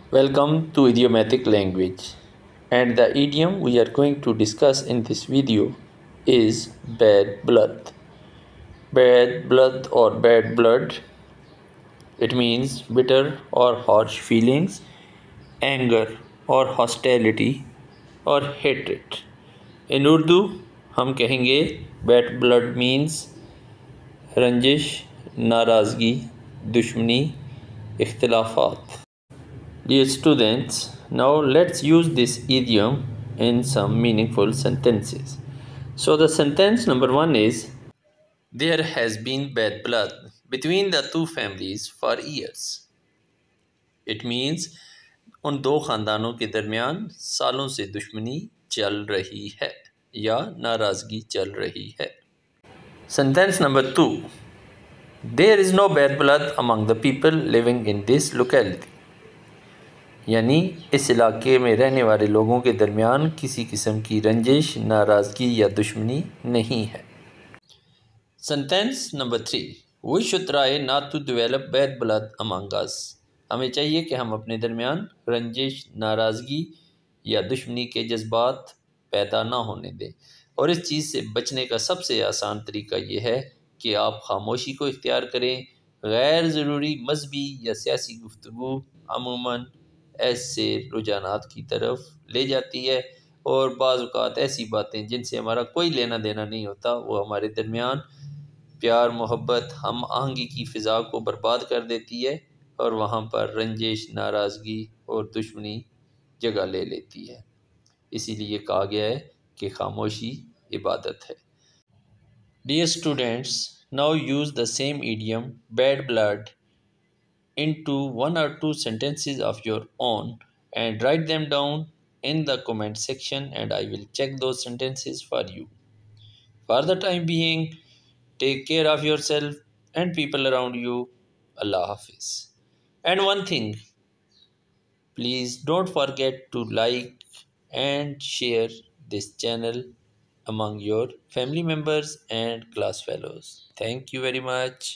Welcome to idiomatic language, and the idiom we are going to discuss in this video is bad blood. Bad blood or bad blood, it means bitter or harsh feelings, anger or hostility or hatred. In Urdu ہم کہیں گے bad blood means رنجش, ناراضگی, دشمنی, اختلافات. Dear students, now let's use this idiom in some meaningful sentences. So the sentence number 1 is, there has been bad blood between the two families for years. It means ان دو خاندانوں کے درمیان سالوں سے دشمنی چل رہی ہے یا ناراضگی چل رہی ہے. Sentence number 2, there is no bad blood among the people living in this locality. یعنی اس علاقے میں رہنے والے لوگوں کے درمیان کسی قسم کی رنجش, ناراضگی یا دشمنی نہیں ہے. Sentence number 3, we should try not to develop bad blood among us. ہمیں چاہیے کہ ہم اپنے درمیان رنجش, ناراضگی یا دشمنی کے جذبات پیدا نہ ہونے دیں. اور اس چیز سے بچنے کا سب سے آسان طریقہ یہ ہے کہ آپ خاموشی کو اختیار کریں. غیر ضروری مذہبی یا سیاسی گفتگو عموماً ایسے رجحانات کی طرف لے جاتی ہے، اور بعض اوقات ایسی باتیں جن سے ہمارا کوئی لینا دینا نہیں ہوتا وہ ہمارے درمیان پیار, محبت, ہم آہنگی کی فضا کو برباد کر دیتی ہے، اور وہاں پر رنجش, ناراضگی اور دشمنی جگہ لے لیتی ہے. اسی لیے کہا گیا ہے کہ خاموشی عبادت ہے. Dear students, now use the same idiom bad blood into one or two sentences of your own and write them down in the comment section, and I will check those sentences for you. For the time being, take care of yourself and people around you. Allah Hafiz. And one thing, please don't forget to like and share this channel among your family members and class fellows. Thank you very much.